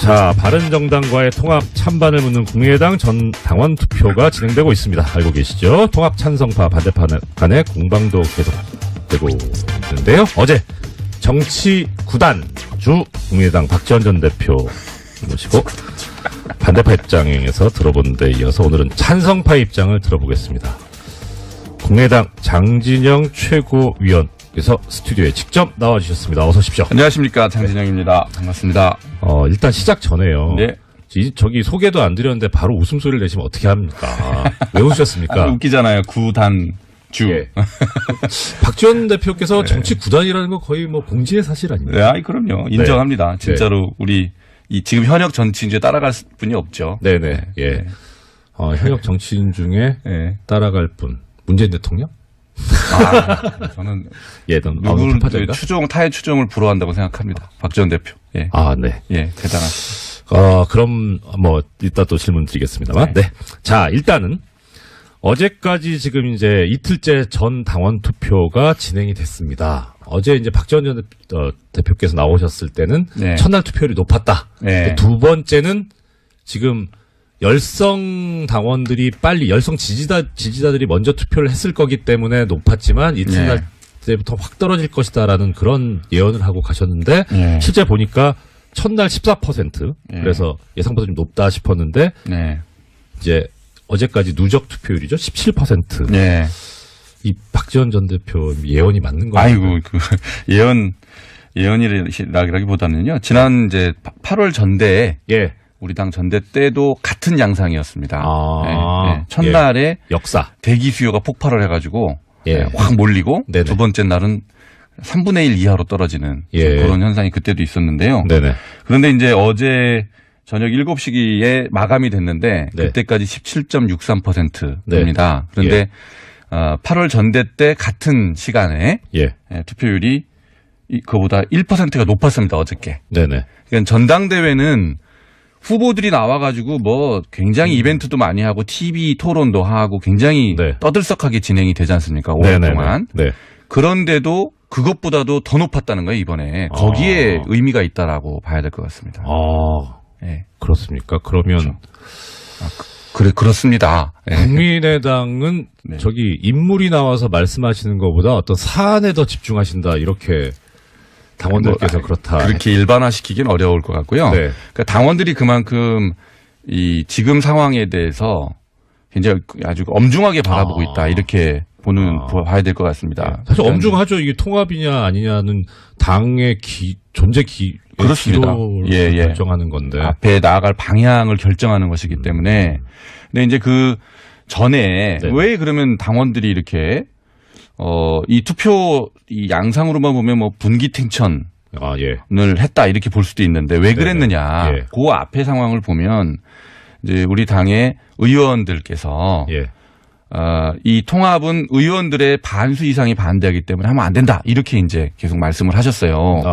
자, 바른정당과의 통합 찬반을 묻는 국민의당 전 당원 투표가 진행되고 있습니다. 알고 계시죠? 통합 찬성파 반대파 간의 공방도 계속되고 있는데요. 어제 정치 9단주 국민의당 박지원 전 대표 모시고 반대파 입장에서 들어본 데 이어서 오늘은 찬성파 입장을 들어보겠습니다. 국민의당 장진영 최고위원께서 스튜디오에 직접 나와주셨습니다. 어서 오십시오. 안녕하십니까, 장진영입니다. 반갑습니다. 일단 시작 전에요. 네. 저기 소개도 안 드렸는데 바로 웃음소리를 내시면 어떻게 합니까? 왜 웃으셨습니까? 웃기잖아요. 9단주. 예. 박지원 대표께서 네. 정치 9단이라는 거 거의 뭐 공지의 사실 아닙니까? 네, 아이, 그럼요. 인정합니다. 진짜로 우리 지금 현역 정치인주에 따라갈 분이 없죠. 네네. 예. 현역 정치인 중에 따라갈 분. 문재인 대통령? 저는 누구를 타의 추종을 불허한다고 생각합니다. 박지원 대표. 예. 네. 예, 대단하시죠. 그럼 이따 또 질문 드리겠습니다만. 네. 자, 일단은 어제까지 지금 이제 이틀째 전 당원 투표가 진행이 됐습니다. 어제 이제 박지원 전 대표께서 나오셨을 때는 첫날 투표율이 높았다. 두 번째는 지금 열성 당원들이 빨리 열성 지지자들이 먼저 투표를 했을 거기 때문에 높았지만 이튿날 때부터 확 떨어질 것이다라는 그런 예언을 하고 가셨는데 실제 보니까 첫날 14% 그래서 예상보다 좀 높다 싶었는데 이제 어제까지 누적 투표율이죠 17%. 이 박지원 전 대표 예언이 맞는 거예요? 아이고 예언이라기보다는요. 지난 이제 8월 전대에 우리 당 전대 때도 같은 양상이었습니다. 첫날에 역사 대기 수요가 폭발을 해가지고 확 몰리고 두 번째 날은 3분의 1 이하로 떨어지는 그런 현상이 그때도 있었는데요. 그런데 이제 어제 저녁 7시기에 마감이 됐는데 그때까지 17.63%입니다. 그런데 8월 전대 때 같은 시간에 투표율이 그보다 1%가 높았습니다. 어저께. 그러니까 전당대회는 후보들이 나와가지고 굉장히 이벤트도 많이 하고 TV 토론도 하고 굉장히 떠들썩하게 진행이 되지 않습니까? 5년 동안. 그런데도 그것보다도 더 높았다는 거예요, 이번에. 거기에 의미가 있다라고 봐야 될 것 같습니다. 그렇습니까? 그러면. 그렇습니다. 국민의당은 저기 인물이 나와서 말씀하시는 것보다 어떤 사안에 더 집중하신다, 이렇게. 당원들께서 그렇다. 그렇게 일반화시키긴 어려울 것 같고요. 그러니까 당원들이 그만큼 지금 상황에 대해서 굉장히 아주 엄중하게 바라보고 있다. 이렇게 봐야 될 것 같습니다. 사실 엄중하죠. 이게 통합이냐 아니냐는 당의 존재 그렇습니다. 기로를 결정하는 건데. 앞에 나아갈 방향을 결정하는 것이기 때문에. 근데 이제 그 전에 왜 그러면 당원들이 이렇게 이 투표 양상으로만 보면 분기탱천을 했다 이렇게 볼 수도 있는데 왜 그랬느냐. 그 앞에 상황을 보면 이제 우리 당의 의원들께서 이 통합은 의원들의 반수 이상이 반대하기 때문에 하면 안 된다 이렇게 이제 계속 말씀을 하셨어요.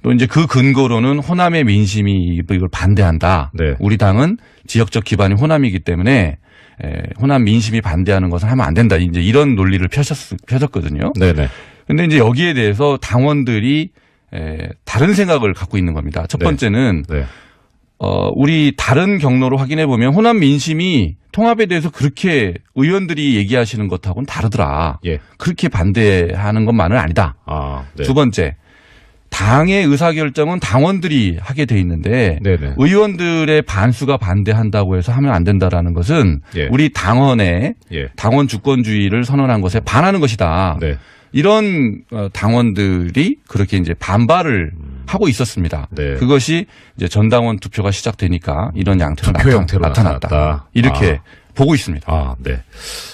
또 이제 그 근거로는 호남의 민심이 이걸 반대한다. 우리 당은 지역적 기반이 호남이기 때문에 호남 민심이 반대하는 것은 하면 안 된다. 이제 이런 논리를 펴셨거든요. 근데 이제 여기에 대해서 당원들이 다른 생각을 갖고 있는 겁니다. 첫 번째는 우리 다른 경로로 확인해 보면 호남 민심이 통합에 대해서 그렇게 의원들이 얘기하시는 것하고는 다르더라. 그렇게 반대하는 것만은 아니다. 두 번째. 당의 의사결정은 당원들이 하게 돼 있는데 의원들의 반수가 반대한다고 해서 하면 안 된다라는 것은 우리 당원의 당원 주권주의를 선언한 것에 반하는 것이다. 이런 당원들이 그렇게 이제 반발을 하고 있었습니다. 그것이 이제 전당원 투표가 시작되니까 이런 양태로 나타났다. 이렇게 보고 있습니다.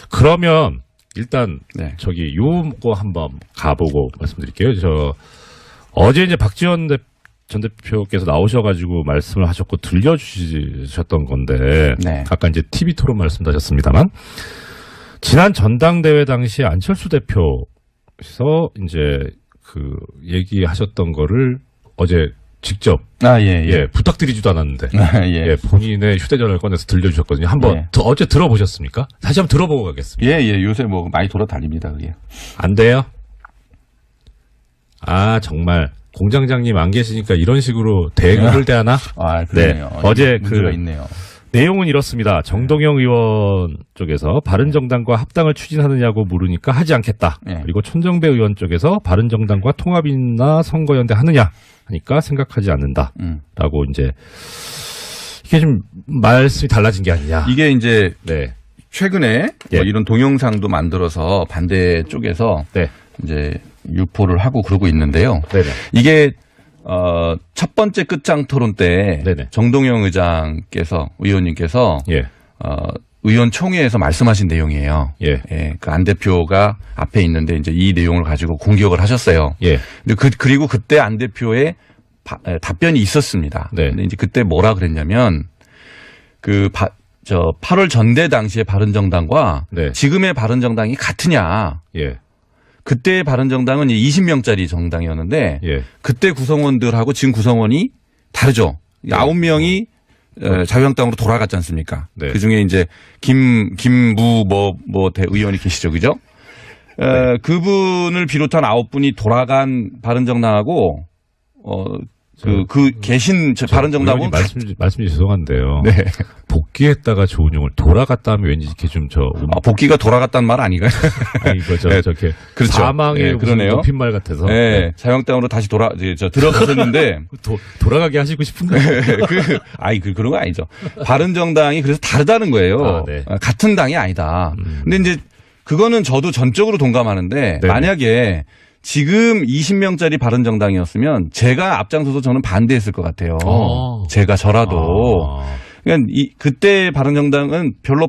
그러면 일단 저기 요거 한번 가보고 말씀드릴게요. 어제 이제 박지원 전 대표께서 나오셔가지고 말씀을 하셨고 들려주셨던 건데 아까 이제 TV 토론 말씀하셨습니다만 지난 전당대회 당시 안철수 대표께서 이제 그 얘기하셨던 거를 어제 직접 부탁드리지도 않았는데 본인의 휴대전화를 꺼내서 들려주셨거든요. 한번 어제 들어보셨습니까? 다시 한번 들어보고 가겠습니다. 요새 많이 돌아다닙니다. 그게. 안 돼요? 정말 공장장님 안 계시니까 이런 식으로 대응을 대하나? 아, 그러네요. 네. 어제 문제가 있네요. 내용은 이렇습니다. 정동영 의원 쪽에서 바른정당과 합당을 추진하느냐고 물으니까 하지 않겠다. 네. 그리고 천정배 의원 쪽에서 바른정당과 통합이나 선거연대 하느냐 하니까 생각하지 않는다라고 이제 이게 좀 말씀이 달라진 게 아니냐. 이게 이제 네. 최근에 예. 뭐 이런 동영상도 만들어서 반대 쪽에서 네. 이제 유포를 하고 그러고 있는데요. 네네. 이게 첫 번째 끝장 토론 때 네네. 정동영 의원님께서 예. 의원총회에서 말씀하신 내용이에요. 예. 예, 그 안 대표가 앞에 있는데 이제 이 내용을 가지고 공격을 하셨어요. 예. 근데 그리고 그때 안 대표의 답변이 있었습니다. 네. 근데 이제 그때 뭐라 그랬냐면 8월 전대 당시의 바른정당과 네. 지금의 바른정당이 같으냐. 예. 그때 바른정당은 20명짜리 정당이었는데 예. 그때 구성원들하고 지금 구성원이 다르죠. 9명이 자유한국당으로 돌아갔지 않습니까? 네. 그중에 이제 김무 대의원이 계시죠. 그죠? 네. 그분을 비롯한 9분이 돌아간 바른정당하고 계신 바른정당하고 말씀이 죄송한데요. 네. 복귀했다가 좋은 용을 돌아갔다 하면 왠지 이렇게 좀 복귀가 돌아갔다는 말 아닌가요? 아니 이거 네. 저렇게 그렇죠. 사망의 네, 그러네요. 높임말 같아서 네. 자유한국당으로 다시 들어가셨는데 돌아가게 하시고 싶은가요? 그런 거 아니죠. 바른정당이 그래서 다르다는 거예요. 아, 네. 같은 당이 아니다. 근데 이제 그거는 저도 전적으로 동감하는데 네네. 만약에 지금 20명짜리 바른정당이었으면 제가 앞장서서 저는 반대했을 것 같아요. 저라도. 그러니까 그때 바른정당은 별로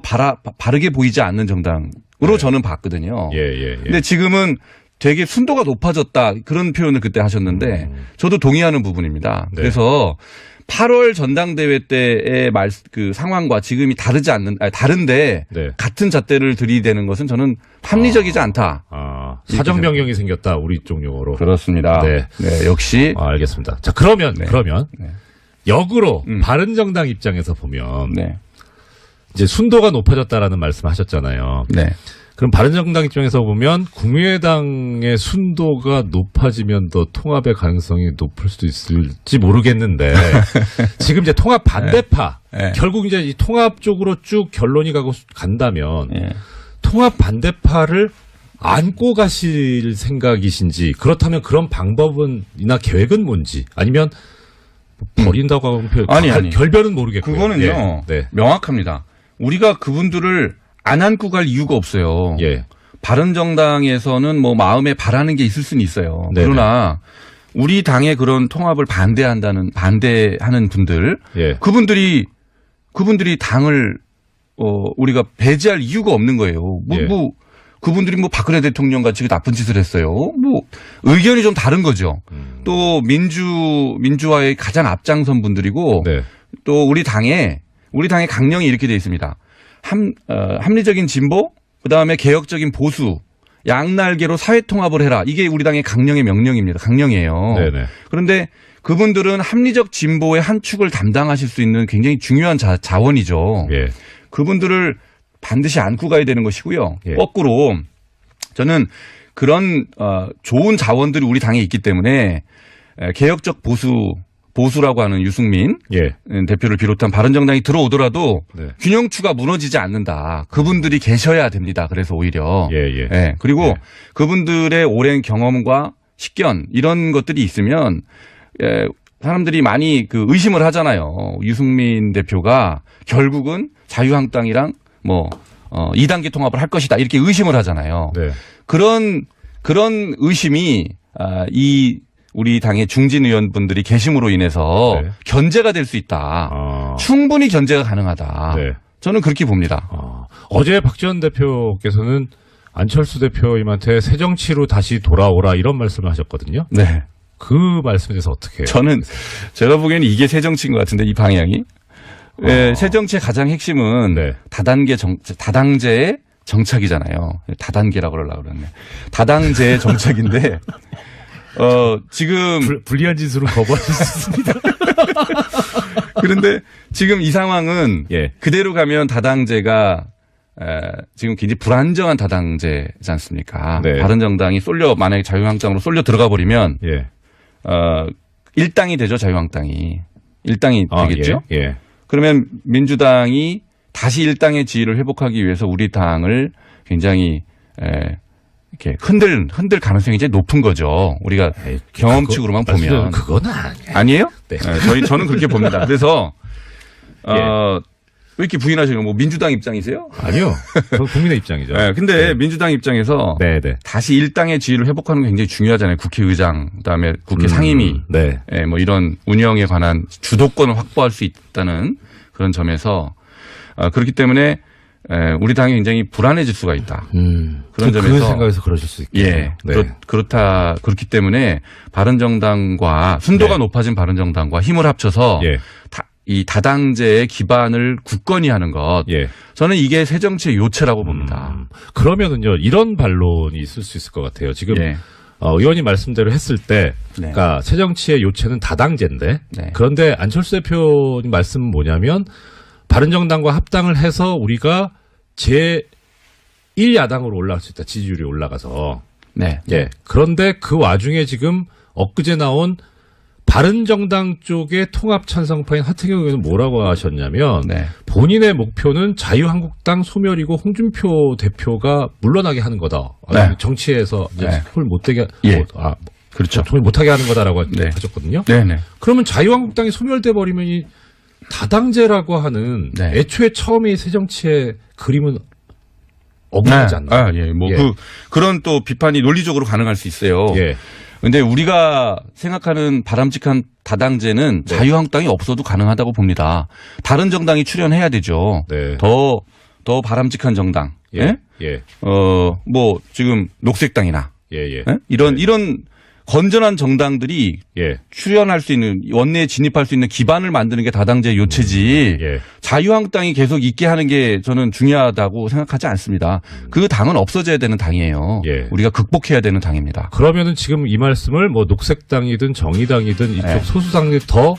바르게 보이지 않는 정당으로 네. 저는 봤거든요. 예. 근데 지금은 되게 순도가 높아졌다 그런 표현을 그때 하셨는데 저도 동의하는 부분입니다. 네. 그래서 8월 전당대회 때의 그 상황과 지금이 다른데 네. 같은 잣대를 들이대는 것은 저는 합리적이지 않다. 사정 변경이 생겼다 우리 쪽 용어로. 그렇습니다. 네. 네, 역시. 알겠습니다. 자 그러면 네. 역으로 바른정당 입장에서 보면 네. 이제 순도가 높아졌다라는 말씀하셨잖아요. 네. 그럼 바른정당 입장에서 보면 국민의당의 순도가 높아지면 더 통합의 가능성이 높을 수도 있을지 모르겠는데 지금 이제 통합 반대파 네. 결국 이제 이 통합 쪽으로 쭉 결론이 간다면 네. 통합 반대파를 안고 가실 생각이신지 그렇다면 그런 방법이나 계획은 뭔지 아니면 버린다고 하면 아니. 결별은 모르겠고요. 그거는요. 네. 명확합니다. 우리가 그분들을 안 안고 갈 이유가 없어요. 예. 바른정당에서는 뭐 마음에 바라는 게 있을 수는 있어요. 네네. 그러나 우리 당의 그런 통합을 반대하는 분들, 예. 그분들이 당을 우리가 배제할 이유가 없는 거예요. 그분들이 박근혜 대통령 같이 나쁜 짓을 했어요. 의견이 좀 다른 거죠. 또 민주화의 가장 앞장선 분들이고 네. 또 우리 당의 강령이 이렇게 되어 있습니다. 합리적인 진보, 그다음에 개혁적인 보수, 양날개로 사회통합을 해라. 이게 우리 당의 강령의 명령입니다. 강령이에요. 네네. 그런데 그분들은 합리적 진보의 한 축을 담당하실 수 있는 굉장히 중요한 자원이죠. 예. 그분들을 반드시 안고 가야 되는 것이고요. 예. 거꾸로 저는 그런 좋은 자원들이 우리 당에 있기 때문에 개혁적 보수라고 하는 유승민 대표를 비롯한 바른정당이 들어오더라도 네. 균형추가 무너지지 않는다. 그분들이 계셔야 됩니다. 그래서 오히려. 예. 그리고 그분들의 오랜 경험과 식견 이런 것들이 있으면 사람들이 많이 의심을 하잖아요. 유승민 대표가 결국은 자유한국당이랑 2단계 통합을 할 것이다. 이렇게 의심을 하잖아요. 네. 그런 의심이 우리 당의 중진 의원분들이 계심으로 인해서 네. 견제가 될 수 있다. 충분히 견제가 가능하다. 네. 저는 그렇게 봅니다. 어제 박지원 대표께서는 안철수 대표님한테 새 정치로 다시 돌아오라 이런 말씀을 하셨거든요. 네. 그 말씀에 대해서 어떻게? 제가 보기에는 이게 새 정치인 것 같은데 이 방향이. 새 정치의 가장 핵심은 네. 다당제의 정착이잖아요. 다단계라고 그러려고 그러네. 다당제의 정착인데 지금 불리한 짓으로 거부하실 수 있습니다. 그런데 지금 이 상황은 그대로 가면 다당제가 지금 굉장히 불안정한 다당제지 않습니까? 네. 바른정당이 만약에 자유한국당으로 쏠려 들어가 버리면 일당이 되죠, 자유한국당이. 일당이 되겠죠. 예, 예. 그러면 민주당이 다시 일당의 지위를 회복하기 위해서 우리 당을 굉장히 이렇게 흔들 가능성이 이제 높은 거죠. 우리가 경험칙으로만 보면. 그건 아니에요. 아니에요? 네. 저는 그렇게 봅니다. 그래서 왜 이렇게 부인하시는 거예요? 뭐 민주당 입장이세요? 아니요. 그건 국민의 입장이죠. 네, 근데 민주당 입장에서 다시 일당의 지위를 회복하는 게 굉장히 중요하잖아요. 국회의장, 그다음에 국회 상임위, 뭐 이런 운영에 관한 주도권을 확보할 수 있다는 그런 점에서 그렇기 때문에 우리 당이 굉장히 불안해질 수가 있다. 그런 점에서 그 생각에서 그러실 수 있겠네요. 그렇기 때문에 바른정당과 순도가 높아진 바른정당과 힘을 합쳐서 이 다당제의 기반을 굳건히 하는 것. 저는 이게 새 정치의 요체라고 봅니다. 그러면은요, 이런 반론이 있을 수 있을 것 같아요. 지금 의원이 말씀대로 했을 때, 그러니까 새 정치의 요체는 다당제인데, 그런데 안철수 대표님 말씀은 뭐냐면 바른정당과 합당을 해서 우리가 제1야당으로 올라갈 수 있다. 지지율이 올라가서. 그런데 그 와중에 지금 엊그제 나온 바른정당 쪽의 통합 찬성파인 하태경 의원은 뭐라고 하셨냐면 본인의 목표는 자유한국당 소멸이고 홍준표 대표가 물러나게 하는 거다. 정치에서 이제 손을 못 대게 그렇죠. 손을 못 하게 하는 거다라고 하셨거든요. 그러면 자유한국당이 소멸돼 버리면 이 다당제라고 하는 애초에 처음에 새정치의 그림은 어긋나지 않나요? 그런 또 비판이 논리적으로 가능할 수 있어요. 근데 우리가 생각하는 바람직한 다당제는 자유한국당이 없어도 가능하다고 봅니다. 다른 정당이 출연해야 되죠. 더 바람직한 정당. 뭐 지금 녹색당이나 이런 건전한 정당들이 출연할 수 있는 원내에 진입할 수 있는 기반을 만드는 게 다당제의 요체지 자유한국당이 계속 있게 하는 게 저는 중요하다고 생각하지 않습니다. 그 당은 없어져야 되는 당이에요. 우리가 극복해야 되는 당입니다. 그러면은 지금 이 말씀을 뭐 녹색당이든 정의당이든 이쪽 소수당이 더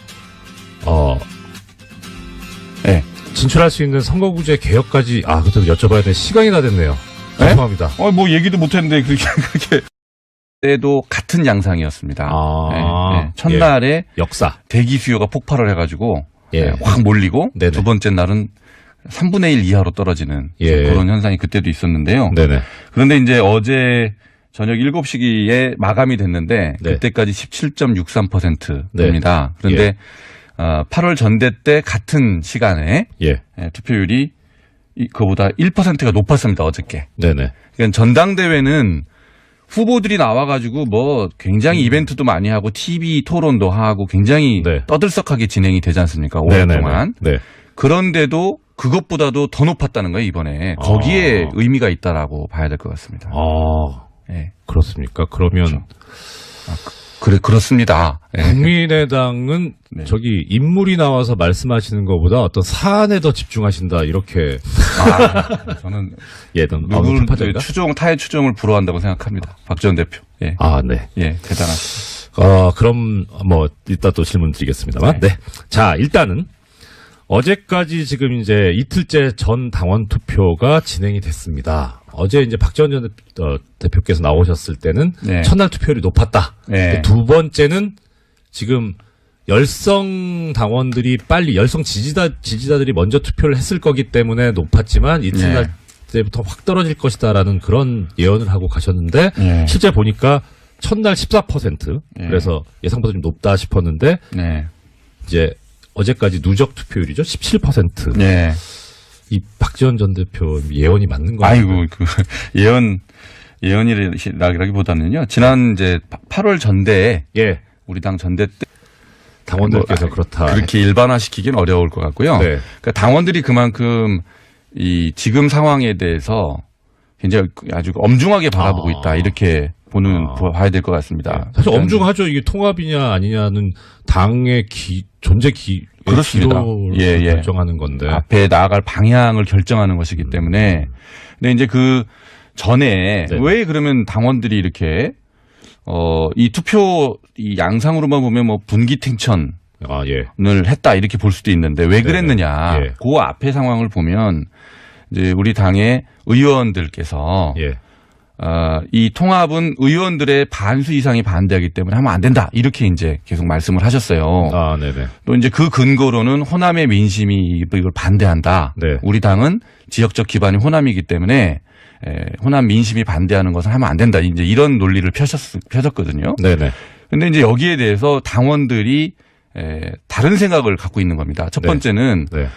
진출할 수 있는 선거구제 개혁까지 그것도 여쭤봐야 되는 시간이 다 됐네요. 죄송합니다. 뭐 얘기도 못했는데 그렇게 때도 같은 양상이었습니다. 첫날에 역사 대기 수요가 폭발을 해가지고 확 몰리고 두 번째 날은 3분의 1 이하로 떨어지는 그런 현상이 그때도 있었는데요. 그런데 이제 어제 저녁 7시기에 마감이 됐는데 그때까지 17.63%입니다. 그런데 8월 전대 때 같은 시간에 투표율이 그보다 1%가 높았습니다. 어저께. 그러니까 전당대회는 후보들이 나와가지고 뭐 굉장히 이벤트도 많이 하고 TV 토론도 하고 굉장히 떠들썩하게 진행이 되지 않습니까? 오랫동안. 그런데도 그것보다도 더 높았다는 거예요, 이번에. 거기에 의미가 있다라고 봐야 될 것 같습니다. 그렇습니까? 그러면. 그렇습니다. 국민의당은 저기 인물이 나와서 말씀하시는 것보다 어떤 사안에 더 집중하신다 이렇게. 저는 누굴 타의 추종을 불허한다고 생각합니다. 박 전 대표. 대단하시죠. 그럼 뭐 이따 또 질문 드리겠습니다만. 자, 일단은 어제까지 지금 이제 이틀째 전 당원 투표가 진행이 됐습니다. 어제 이제 박지원 전 대표께서 나오셨을 때는 첫날 투표율이 높았다. 두 번째는 지금 열성 당원들이 빨리 열성 지지자들이 먼저 투표를 했을 거기 때문에 높았지만 이튿날 때부터 확 떨어질 것이다라는 그런 예언을 하고 가셨는데 실제 보니까 첫날 14% 그래서 예상보다 좀 높다 싶었는데 이제 어제까지 누적 투표율이죠 17%. 이 박지원 전 대표 예언이 맞는 거예요? 아이고 그 예언이라기보다는요. 지난 이제 8월 전대에 우리 당 전대 때 당원들께서 그렇다. 그렇게 일반화시키기는 어려울 것 같고요. 그러니까 당원들이 그만큼 이 지금 상황에 대해서 굉장히 아주 엄중하게 바라보고 있다 이렇게 봐야 될 것 같습니다. 사실 엄중하죠. 이게 통합이냐 아니냐는 당의 존재 그렇습니다. 결정하는 건데 앞에 나아갈 방향을 결정하는 것이기 때문에. 근데 이제 그 전에 왜 그러면 당원들이 이렇게 이 투표 이 양상으로만 보면 뭐 분기탱천을 했다 이렇게 볼 수도 있는데 왜 그랬느냐? 그 앞에 상황을 보면 이제 우리 당의 의원들께서 이 통합은 의원들의 반수 이상이 반대하기 때문에 하면 안 된다. 이렇게 이제 계속 말씀을 하셨어요. 아, 네네. 또 이제 그 근거로는 호남의 민심이 이걸 반대한다. 네. 우리 당은 지역적 기반이 호남이기 때문에 호남 민심이 반대하는 것은 하면 안 된다. 이제 이런 논리를 펴셨거든요. 네네. 근데 이제 여기에 대해서 당원들이 다른 생각을 갖고 있는 겁니다. 첫 네. 번째는 네.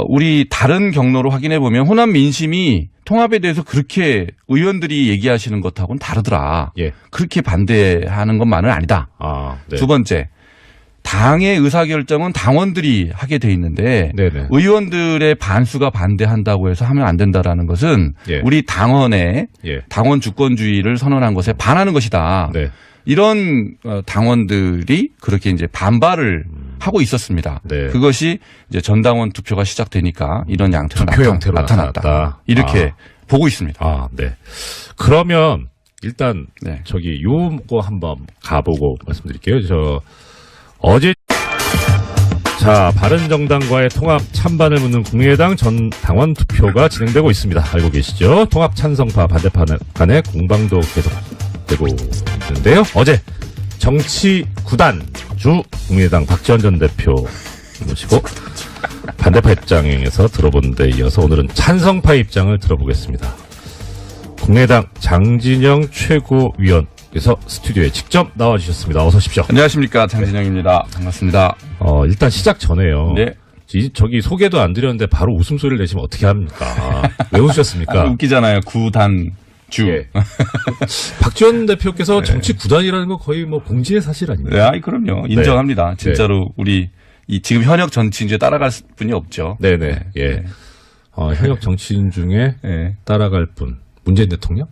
우리 다른 경로로 확인해 보면 호남 민심이 통합에 대해서 그렇게 의원들이 얘기하시는 것하고는 다르더라. 예. 그렇게 반대하는 것만은 아니다. 아, 네. 두 번째, 당의 의사결정은 당원들이 하게 돼 있는데 네네. 의원들의 반수가 반대한다고 해서 하면 안 된다라는 것은 예. 우리 당원의 예. 당원 주권주의를 선언한 것에 반하는 것이다. 네. 이런 당원들이 그렇게 이제 반발을 하고 있었습니다. 네. 그것이 이제 전당원 투표가 시작되니까 이런 양태로 투표 형태로 나타났다. 나타났다. 이렇게 보고 있습니다. 아, 네. 그러면 일단 네. 저기 요거 한번 가보고 말씀드릴게요. 어제 바른정당과의 통합 찬반을 묻는 국민의당 전 당원 투표가 진행되고 있습니다. 알고 계시죠? 통합 찬성파 반대파 간의 공방도 계속되고 있는데요. 어제 정치 9단주 국민의당 박지원 전 대표 모시고 반대파 입장에서 들어본 데 이어서 오늘은 찬성파 입장을 들어보겠습니다. 국민의당 장진영 최고위원께서 스튜디오에 직접 나와주셨습니다. 어서 오십시오. 안녕하십니까, 장진영입니다. 반갑습니다. 일단 시작 전에요. 네. 저기 소개도 안 드렸는데 바로 웃음소리를 내시면 어떻게 합니까? 왜 웃으셨습니까? 웃기잖아요. 9단주. 예. 박지원 대표께서 정치 9단이라는 거 거의 뭐 공지의 사실 아닙니까? 네, 그럼요. 인정합니다. 진짜로 우리 지금 현역 정치인주에 따라갈 분이 없죠. 네네. 예. 현역 정치인 중에 네. 따라갈 분. 문재인 대통령?